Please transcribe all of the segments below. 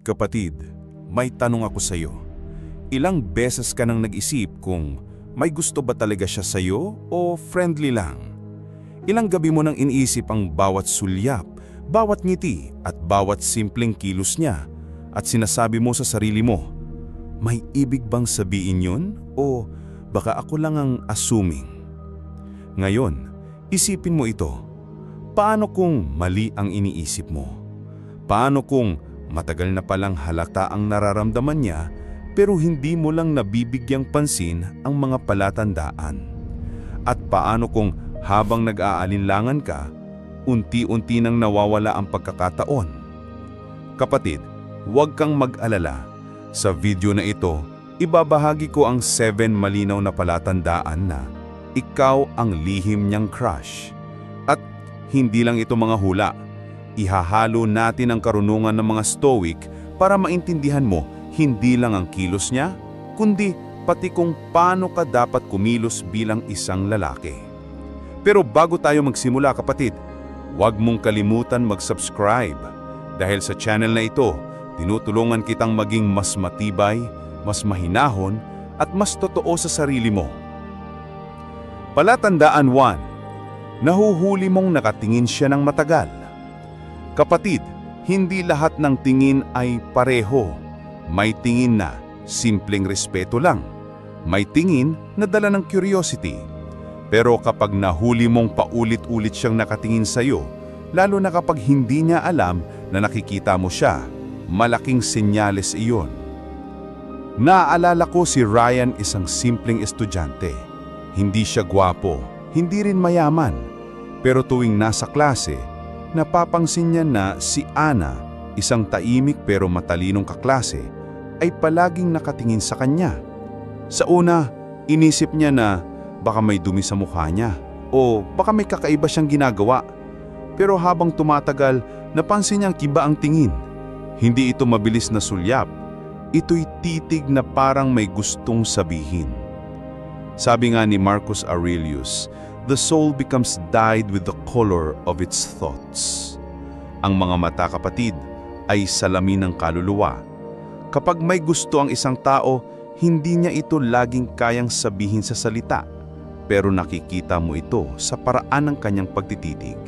Kapatid, may tanong ako sa'yo. Ilang beses ka nang nag-isip kung may gusto ba talaga siya sa'yo o friendly lang? Ilang gabi mo nang iniisip ang bawat sulyap, bawat ngiti at bawat simpleng kilos niya at sinasabi mo sa sarili mo, may ibig bang sabihin yun o baka ako lang ang assuming? Ngayon, isipin mo ito. Paano kung mali ang iniisip mo? Paano kung matagal na palang halata ang nararamdaman niya pero hindi mo lang nabibigyang pansin ang mga palatandaan? At paano kung habang nag-aalinlangan ka, unti-unti nang nawawala ang pagkakataon? Kapatid, huwag kang mag-alala. Sa video na ito, ibabahagi ko ang 7 malinaw na palatandaan na ikaw ang lihim niyang crush. At hindi lang ito mga hula. Ihahalo natin ang karunungan ng mga Stoic para maintindihan mo hindi lang ang kilos niya, kundi pati kung paano ka dapat kumilos bilang isang lalaki. Pero bago tayo magsimula kapatid, huwag mong kalimutan mag-subscribe dahil sa channel na ito, tinutulungan kitang maging mas matibay, mas mahinahon at mas totoo sa sarili mo. Palatandaan 1. Nahuhuli mong nakatingin siya ng matagal. Kapatid, hindi lahat ng tingin ay pareho. May tingin na simpleng respeto lang. May tingin na dala ng curiosity. Pero kapag nahuli mong paulit-ulit siyang nakatingin sa'yo, lalo na kapag hindi niya alam na nakikita mo siya, malaking senyales iyon. Naaalala ko si Ryan, isang simpleng estudyante. Hindi siya gwapo, hindi rin mayaman. Pero tuwing nasa klase, napapansin niya na si Anna, isang taimik pero matalinong kaklase, ay palaging nakatingin sa kanya. Sa una, inisip niya na baka may dumi sa mukha niya o baka may kakaiba siyang ginagawa. Pero habang tumatagal, napansin niyang iba ang tingin. Hindi ito mabilis na sulyap. Ito'y titig na parang may gustong sabihin. Sabi nga ni Marcus Aurelius, the soul becomes dyed with the color of its thoughts. Ang mga mata kapatid ay salamin ng kaluluwa. Kapag may gusto ang isang tao, hindi niya ito laging kayang sabihin sa salita, pero nakikita mo ito sa paraan ng kanyang pagtititig.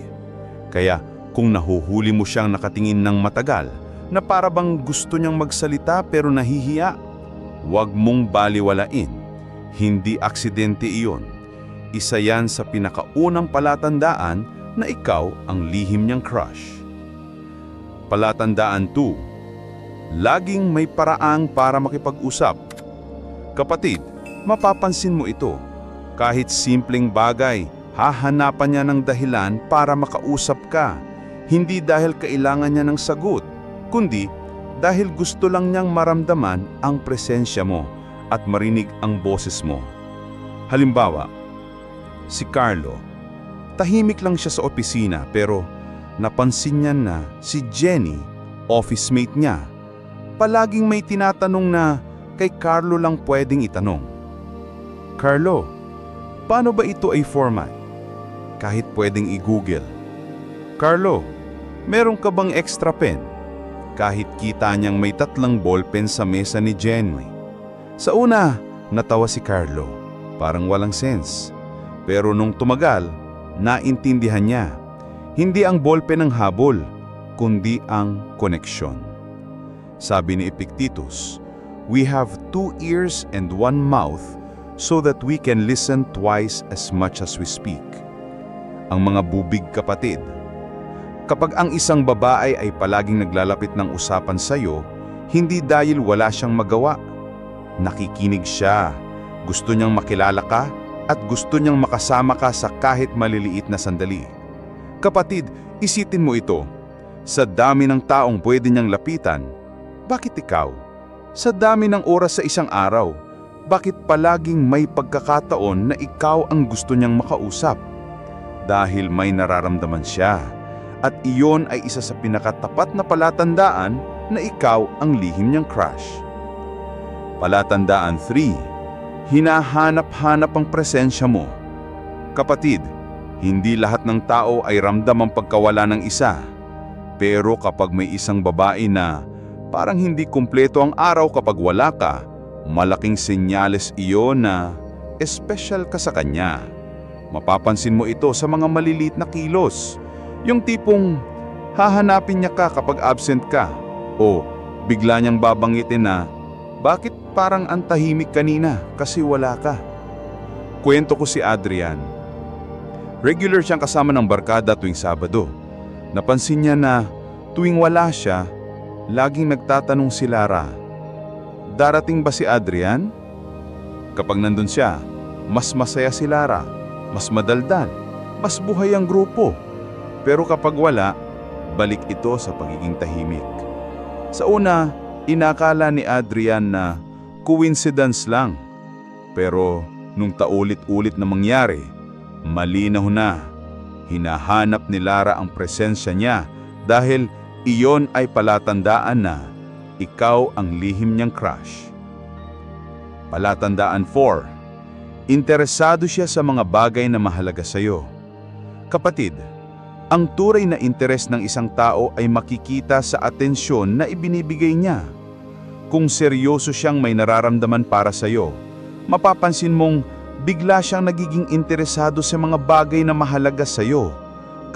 Kaya kung nahuhuli mo siyang nakatingin ng matagal, na para bang gusto niyang magsalita pero nahihiya, huwag mong baliwalain. Hindi aksidente iyon. Isa yan sa pinakaunang palatandaan na ikaw ang lihim niyang crush. Palatandaan 2. Laging may paraang para makipag-usap. Kapatid, mapapansin mo ito. Kahit simpleng bagay, hahanapan niya ng dahilan para makausap ka. Hindi dahil kailangan niya ng sagot, kundi dahil gusto lang niyang maramdaman ang presensya mo at marinig ang boses mo. Halimbawa, si Carlo, tahimik lang siya sa opisina pero napansin niya na si Jenny, office mate niya, palaging may tinatanong na kay Carlo lang pwedeng itanong. Carlo, paano ba ito ay format? Kahit pwedeng i-google. Carlo, meron ka bang extra pen? Kahit kita niyang may 3 ballpen sa mesa ni Jenny. Sa una, natawa si Carlo, parang walang sense. Pero nung tumagal, naintindihan niya. Hindi ang ballpen ang habol, kundi ang koneksyon. Sabi ni Epictetus, we have 2 ears and 1 mouth so that we can listen twice as much as we speak. Ang mga bubig kapatid. Kapag ang isang babae ay palaging naglalapit ng usapan sa'yo, hindi dahil wala siyang magawa. Nakikinig siya, gusto niyang makilala ka, at gusto niyang makasama ka sa kahit maliliit na sandali. Kapatid, isipin mo ito. Sa dami ng taong pwede niyang lapitan, bakit ikaw? Sa dami ng oras sa isang araw, bakit palaging may pagkakataon na ikaw ang gusto niyang makausap? Dahil may nararamdaman siya. At iyon ay isa sa pinakatapat na palatandaan na ikaw ang lihim niyang crush. Palatandaan 3. Hinahanap-hanap ang presensya mo. Kapatid, hindi lahat ng tao ay ramdam ang pagkawala ng isa. Pero kapag may isang babae na Parang hindi kumpleto ang araw kapag wala ka. Malaking senyales iyon na espesyal ka sa kanya. Mapapansin mo ito sa mga maliliit na kilos. Yung tipong hahanapin niya ka kapag absent ka. O bigla niyang babanggitin na, bakit parang ang tahimik kanina kasi wala ka? Kwento ko si Adrian. Regular siyang kasama ng barkada tuwing Sabado. Napansin niya na tuwing wala siya, laging nagtatanong si Lara, darating ba si Adrian? Kapag nandun siya, mas masaya si Lara, mas madaldal, mas buhay ang grupo. Pero kapag wala, balik ito sa pagiging tahimik. Sa una, inakala ni Adrian na coincidence lang. Pero nung taulit-ulit na mangyari, malinaw na. Hinahanap ni Lara ang presensya niya dahil iyon ay palatandaan na ikaw ang lihim niyang crush. Palatandaan 4. Interesado siya sa mga bagay na mahalaga sa iyo. Kapatid, ang tunay na interes ng isang tao ay makikita sa atensyon na ibinibigay niya. Kung seryoso siyang may nararamdaman para sa iyo, mapapansin mong bigla siyang nagiging interesado sa mga bagay na mahalaga sa iyo,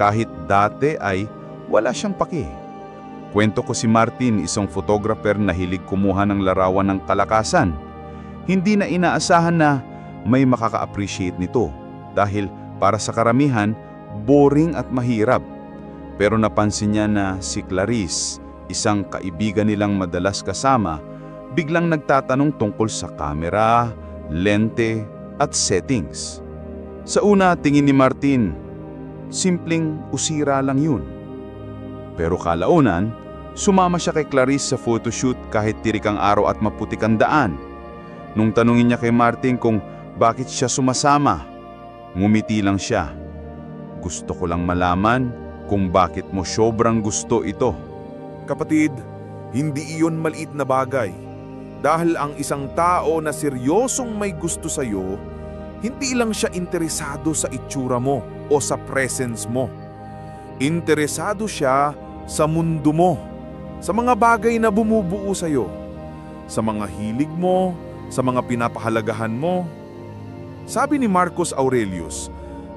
kahit dati ay wala siyang paki. Kwento ko si Martin, isang photographer na hilig kumuha ng larawan ng kalakasan. Hindi na inaasahan na may makaka-appreciate nito dahil para sa karamihan, boring at mahirap. Pero napansin niya na si Clarice, isang kaibigan nilang madalas kasama, biglang nagtatanong tungkol sa kamera, lente at settings. Sa una, tingin ni Martin, simpleng usira lang yun. Pero kalaunan, sumama siya kay Clarice sa photoshoot kahit tirik ang araw at maputik ang daan. Nung tanungin niya kay Martin kung bakit siya sumasama, ngumiti lang siya. Gusto ko lang malaman kung bakit mo sobrang gusto ito. Kapatid, hindi iyon maliit na bagay. Dahil ang isang tao na seryosong may gusto sa'yo, hindi lang siya interesado sa itsura mo o sa presence mo. Interesado siya sa mundo mo, sa mga bagay na bumubuo sa'yo, sa mga hilig mo, sa mga pinapahalagahan mo. Sabi ni Marcus Aurelius,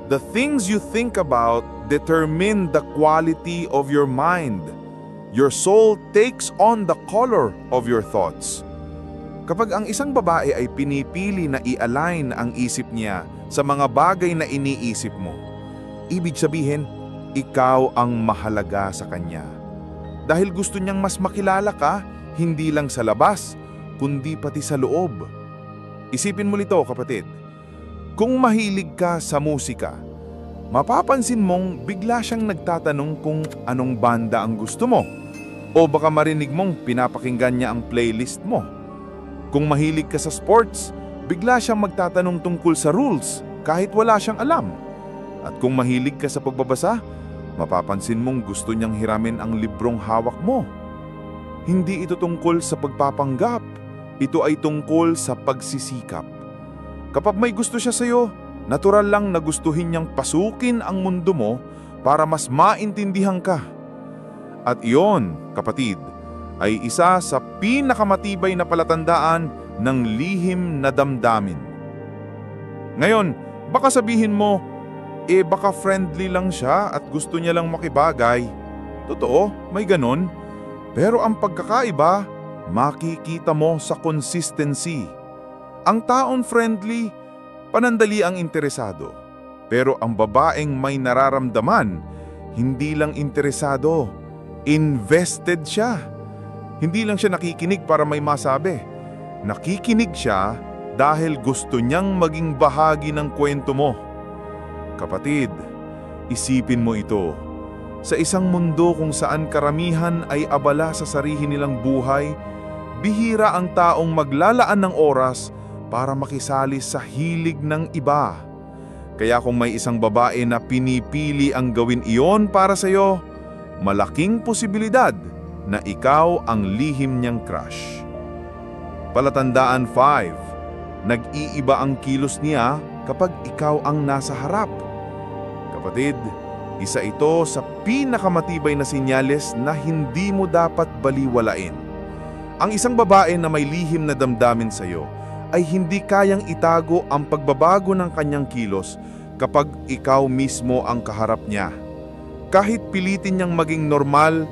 "The things you think about determine the quality of your mind. Your soul takes on the color of your thoughts." Kapag ang isang babae ay pinipili na i-align ang isip niya sa mga bagay na iniisip mo, ibig sabihin, ikaw ang mahalaga sa kanya. Dahil gusto niyang mas makilala ka, hindi lang sa labas, kundi pati sa loob. Isipin mo nito, kapatid. Kung mahilig ka sa musika, mapapansin mong bigla siyang nagtatanong kung anong banda ang gusto mo. O baka marinig mong pinapakinggan niya ang playlist mo. Kung mahilig ka sa sports, bigla siyang magtatanong tungkol sa rules kahit wala siyang alam. At kung mahilig ka sa pagbabasa, mapapansin mong gusto niyang hiramin ang librong hawak mo. Hindi ito tungkol sa pagpapanggap, ito ay tungkol sa pagsisikap. Kapag may gusto siya sa'yo, natural lang na gustuhin niyang pasukin ang mundo mo para mas maintindihan ka. At iyon, kapatid, ay isa sa pinakamatibay na palatandaan ng lihim na damdamin. Ngayon, baka sabihin mo, baka friendly lang siya at gusto niya lang makibagay. Totoo, may ganon. Pero ang pagkakaiba, makikita mo sa consistency. Ang taong friendly, panandali ang interesado. Pero ang babaeng may nararamdaman, hindi lang interesado, invested siya. Hindi lang siya nakikinig para may masabi. Nakikinig siya dahil gusto niyang maging bahagi ng kwento mo. Kapatid, isipin mo ito. Sa isang mundo kung saan karamihan ay abala sa sarili nilang buhay, bihira ang taong maglalaan ng oras para makisali sa hilig ng iba. Kaya kung may isang babae na pinipili ang gawin iyon para sa iyo, malaking posibilidad na ikaw ang lihim niyang crush. Palatandaan 5. Nag-iiba ang kilos niya kapag ikaw ang nasa harap. Kapatid, isa ito sa pinakamatibay na senyales na hindi mo dapat baliwalain. Ang isang babae na may lihim na damdamin sa iyo ay hindi kayang itago ang pagbabago ng kanyang kilos kapag ikaw mismo ang kaharap niya. Kahit pilitin niyang maging normal,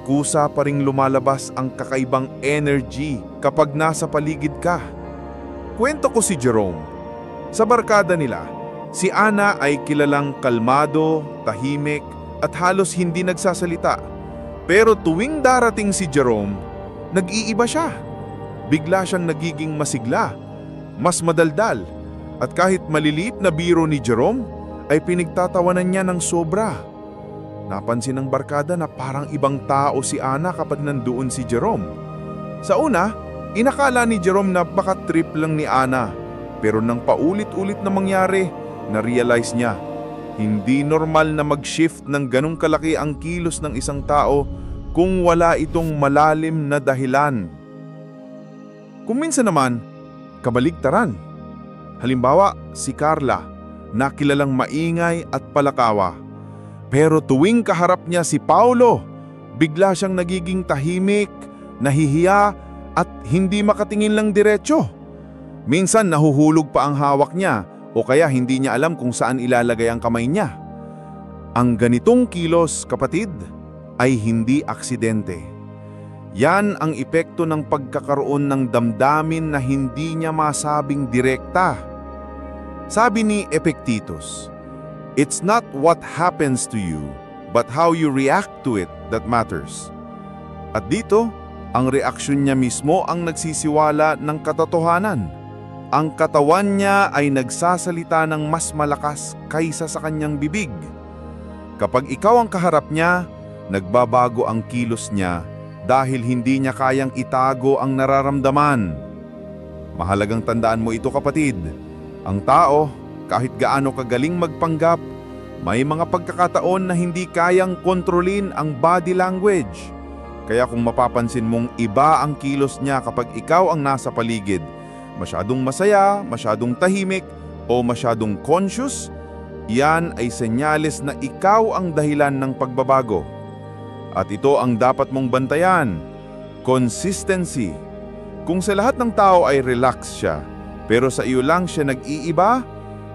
kusa pa ring lumalabas ang kakaibang energy kapag nasa paligid ka. Kwento ko si Jerome. Sa barkada nila, si Ana ay kilalang kalmado, tahimik at halos hindi nagsasalita. Pero tuwing darating si Jerome, nag-iiba siya. Bigla siyang nagiging masigla, mas madaldal, at kahit maliliit na biro ni Jerome ay pinagtatawanan niya ng sobra. Napansin ng barkada na parang ibang tao si Ana kapag nandoon si Jerome. Sa una, inakala ni Jerome na baka trip lang ni Ana, pero nang paulit-ulit na mangyari, na-realize niya, hindi normal na mag-shift ng ganong kalaki ang kilos ng isang tao kung wala itong malalim na dahilan. Kung minsan naman, kabaligtaran. Halimbawa, si Carla, na kilalang maingay at palakawa. Pero tuwing kaharap niya si Paulo, bigla siyang nagiging tahimik, nahihiya at hindi makatingin lang diretso. Minsan nahuhulog pa ang hawak niya o kaya hindi niya alam kung saan ilalagay ang kamay niya. Ang ganitong kilos, kapatid, ay hindi aksidente. Yan ang epekto ng pagkakaroon ng damdamin na hindi niya masabing direkta. Sabi ni Epictetus, "It's not what happens to you, but how you react to it that matters." At dito, ang reaksyon niya mismo ang nagsisiwala ng katotohanan. Ang katawan niya ay nagsasalita ng mas malakas kaysa sa kanyang bibig. Kapag ikaw ang kaharap niya, nagbabago ang kilos niya dahil hindi niya kayang itago ang nararamdaman. Mahalagang tandaan mo ito, kapatid. Ang tao, kahit gaano kagaling magpanggap, may mga pagkakataon na hindi kayang kontrolin ang body language. Kaya kung mapapansin mong iba ang kilos niya kapag ikaw ang nasa paligid, masyadong masaya, masyadong tahimik, o masyadong conscious, yan ay senyales na ikaw ang dahilan ng pagbabago. At ito ang dapat mong bantayan, consistency. Kung sa lahat ng tao ay relax siya, pero sa iyo lang siya nag-iiba,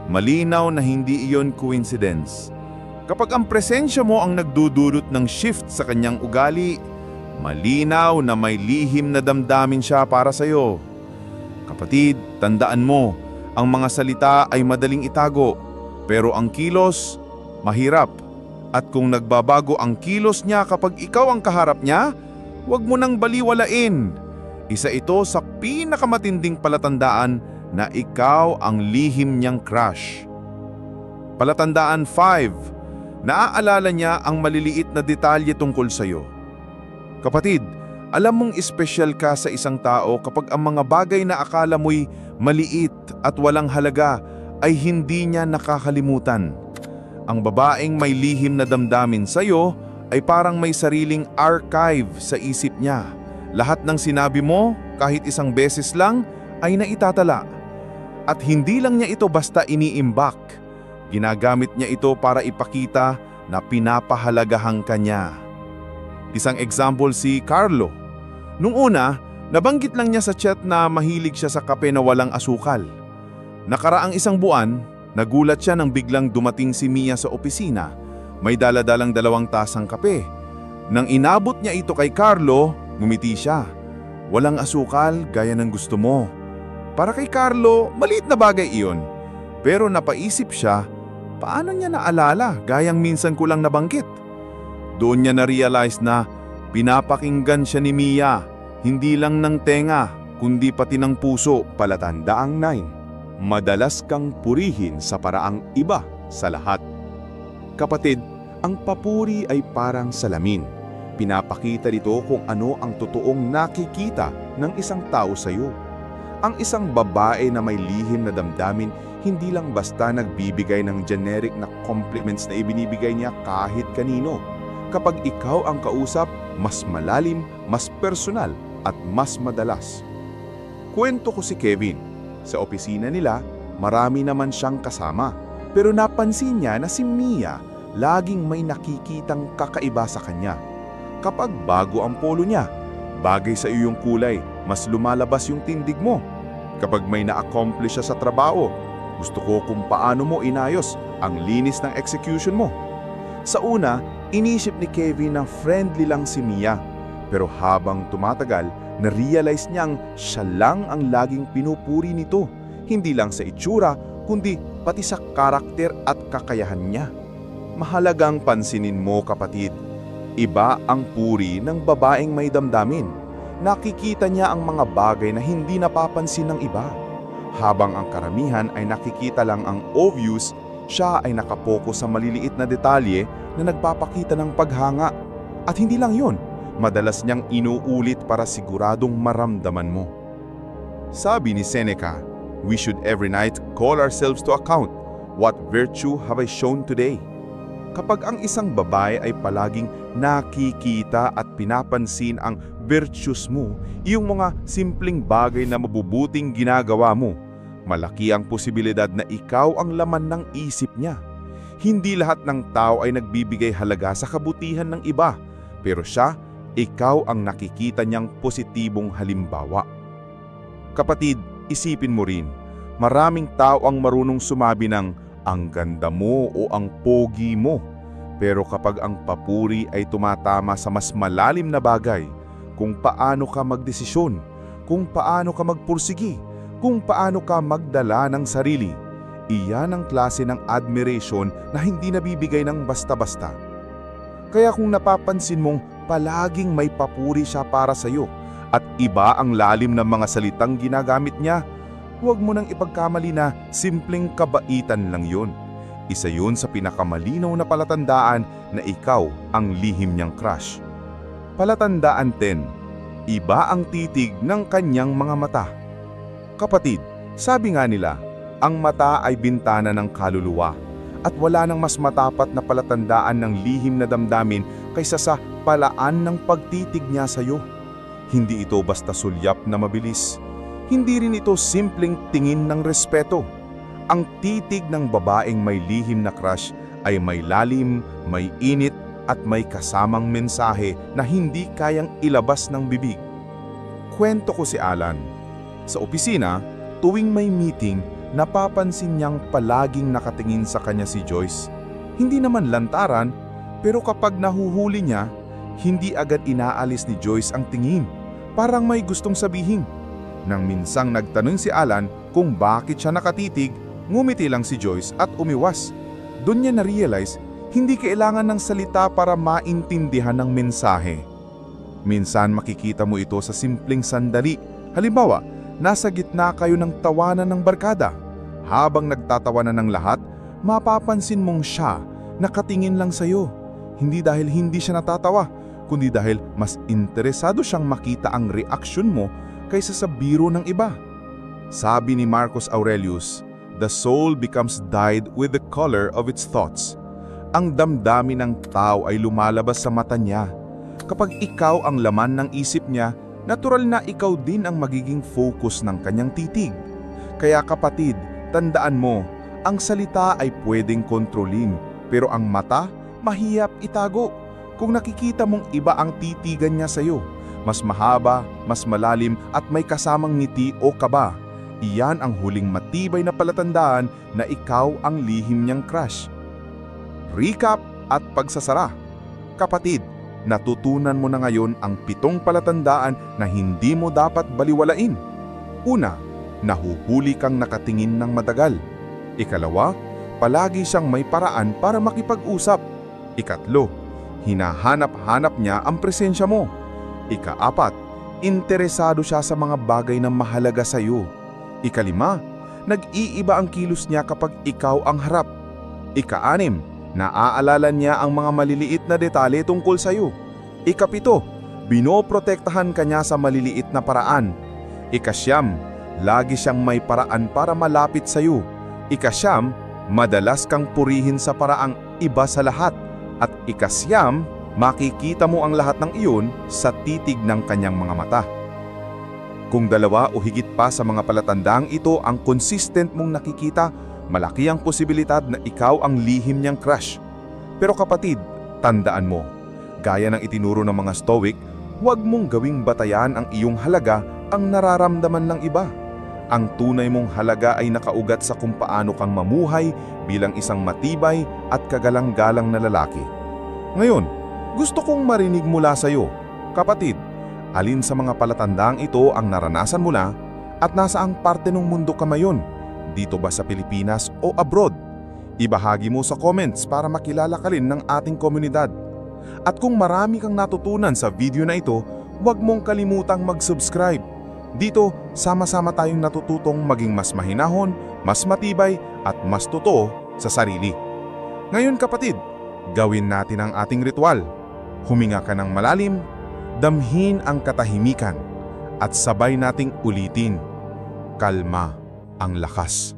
malinaw na hindi iyon coincidence. Kapag ang presensya mo ang nagdudulot ng shift sa kanyang ugali, malinaw na may lihim na damdamin siya para sa iyo. Kapatid, tandaan mo, ang mga salita ay madaling itago, pero ang kilos, mahirap. At kung nagbabago ang kilos niya kapag ikaw ang kaharap niya, huwag mo nang baliwalain. Isa ito sa pinakamatinding palatandaan na ikaw ang lihim niyang crush. Palatandaan 5, naaalala niya ang maliliit na detalye tungkol sa iyo. Kapatid, alam mong espesyal ka sa isang tao kapag ang mga bagay na akala mo'y maliit at walang halaga ay hindi niya nakakalimutan. Ang babaeng may lihim na damdamin sa iyo ay parang may sariling archive sa isip niya. Lahat ng sinabi mo, kahit isang beses lang, ay naitatala. At hindi lang niya ito basta iniimbak. Ginagamit niya ito para ipakita na pinapahalagahan ka niya. Isang example si Carlo. Nung una, nabanggit lang niya sa chat na mahilig siya sa kape na walang asukal. Nakaraang isang buwan, nagulat siya nang biglang dumating si Mia sa opisina. May dala-dalang 2 tasang kape. Nang inabot niya ito kay Carlo, ngumiti siya. Walang asukal gaya ng gusto mo. Para kay Carlo, maliit na bagay iyon. Pero napaisip siya, paano niya naalala gayang minsan ko lang nabanggit? Doon niya na-realize na pinapakinggan siya ni Mia, hindi lang ng tenga, kundi pati ng puso. Palatandaang 9. Madalas kang purihin sa paraang iba sa lahat. Kapatid, ang papuri ay parang salamin. Pinapakita nito kung ano ang totoong nakikita ng isang tao sa iyo. Ang isang babae na may lihim na damdamin, hindi lang basta nagbibigay ng generic na compliments na ibinibigay niya kahit kanino. Kapag ikaw ang kausap, mas malalim, mas personal at mas madalas. Kwento ko si Kevin. Sa opisina nila, marami naman siyang kasama. Pero napansin niya na si Mia laging may nakikitang kakaiba sa kanya. Kapag bago ang polo niya, bagay sa iyo yung kulay, mas lumalabas yung tindig mo. Kapag may na-accomplish siya sa trabaho, gusto ko kung paano mo inayos ang linis ng execution mo. Sa una, inisip ni Kevin na friendly lang si Mia. Pero habang tumatagal, na-realize niyang siya lang ang laging pinupuri nito. Hindi lang sa itsura, kundi pati sa karakter at kakayahan niya. Mahalagang pansinin mo, kapatid. Iba ang puri ng babaeng may damdamin. Nakikita niya ang mga bagay na hindi napapansin ng iba. Habang ang karamihan ay nakikita lang ang obvious, siya ay nakapokus sa maliliit na detalye na nagpapakita ng paghanga. At hindi lang yun, madalas niyang inuulit para siguradong maramdaman mo. Sabi ni Seneca, we should every night call ourselves to account. What virtue have I shown today? Kapag ang isang babae ay palaging nakikita at pinapansin ang virtues mo, yung mga simpleng bagay na mabubuting ginagawa mo, malaki ang posibilidad na ikaw ang laman ng isip niya. Hindi lahat ng tao ay nagbibigay halaga sa kabutihan ng iba, pero siya, ikaw ang nakikita niyang positibong halimbawa. Kapatid, isipin mo rin, maraming tao ang marunong sumabi ng ang ganda mo o ang pogi mo. Pero kapag ang papuri ay tumatama sa mas malalim na bagay, kung paano ka magdesisyon, kung paano ka magpursigi, kung paano ka magdala ng sarili, iyan ang klase ng admiration na hindi nabibigay ng basta-basta. Kaya kung napapansin mong palaging may papuri siya para sa iyo at iba ang lalim ng mga salitang ginagamit niya, huwag mo nang ipagkamali na simpleng kabaitan lang yun. Isa yun sa pinakamalinaw na palatandaan na ikaw ang lihim niyang crush. Palatandaan 10. Iba ang titig ng kanyang mga mata. Kapatid, sabi nga nila, ang mata ay bintana ng kaluluwa at wala nang mas matapat na palatandaan ng lihim na damdamin kaysa sa palaan ng pagtitig niya sa iyo. Hindi ito basta sulyap na mabilis. Hindi rin ito simpleng tingin ng respeto. Ang titig ng babaeng may lihim na crush ay may lalim, may init at may kasamang mensahe na hindi kayang ilabas ng bibig. Kwento ko si Alan. Sa opisina, tuwing may meeting, napapansin niyang palaging nakatingin sa kanya si Joyce. Hindi naman lantaran, pero kapag nahuhuli niya, hindi agad inaalis ni Joyce ang tingin. Parang may gustong sabihin. Nang minsang nagtanong si Alan kung bakit siya nakatitig, ngumiti lang si Joyce at umiwas. Doon niya na-realize, hindi kailangan ng salita para maintindihan ng mensahe. Minsan makikita mo ito sa simpleng sandali. Halimbawa, nasa gitna kayo ng tawanan ng barkada. Habang nagtatawanan ng lahat, mapapansin mong siya nakatingin lang sa iyo. Hindi dahil hindi siya natatawa, kundi dahil mas interesado siyang makita ang reaksyon mo kaysa sa biro ng iba. Sabi ni Marcus Aurelius, the soul becomes dyed with the color of its thoughts. Ang damdamin ng tao ay lumalabas sa mata niya. Kapag ikaw ang laman ng isip niya, natural na ikaw din ang magiging focus ng kanyang titig. Kaya kapatid, tandaan mo, ang salita ay pwedeng kontrolin, pero ang mata, mahirap itago. Kung nakikita mong iba ang titigan niya sa iyo, mas mahaba, mas malalim at may kasamang ngiti o kaba, iyan ang huling matibay na palatandaan na ikaw ang lihim niyang crush. Recap at pagsasara. Kapatid, natutunan mo na ngayon ang 7 palatandaan na hindi mo dapat baliwalain. Una, nahuhuli kang nakatingin ng matagal. Ikalawa, palagi siyang may paraan para makipag-usap. Ikatlo, hinahanap-hanap niya ang presensya mo. Ika-4, interesado siya sa mga bagay na mahalaga sa iyo. Ika-5, nag-iiba ang kilos niya kapag ikaw ang harap. Ika-6, naaalala niya ang mga maliliit na detalye tungkol sa iyo. Ika-7, binoprotektahan ka niya sa maliliit na paraan. Ika-9, lagi siyang may paraan para malapit sa iyo. Ika-10, madalas kang purihin sa paraang iba sa lahat. At ika-9, makikita mo ang lahat ng iyon sa titig ng kanyang mga mata. Kung 2 o higit pa sa mga palatandang ito ang consistent mong nakikita, malaki ang posibilidad na ikaw ang lihim niyang crush. Pero kapatid, tandaan mo, gaya ng itinuro ng mga Stoic, Huwag mong gawing batayan ang iyong halaga ang nararamdaman ng iba. Ang tunay mong halaga ay nakaugat sa kung paano kang mamuhay bilang isang matibay at kagalang-galang na lalaki. Ngayon, gusto kong marinig mula sa iyo, kapatid, alin sa mga palatandang ito ang naranasan mo na at nasaang parte ng mundo ka ngayon? Dito ba sa Pilipinas o abroad? Ibahagi mo sa comments para makilala ka rin ng ating komunidad. At kung marami kang natutunan sa video na ito, huwag mong kalimutang mag-subscribe. Dito, sama-sama tayong natututong maging mas mahinahon, mas matibay at mas totoo sa sarili. Ngayon kapatid, gawin natin ang ating ritual. Huminga ka ng malalim, damhin ang katahimikan, at sabay nating ulitin. Kalma ang lakas.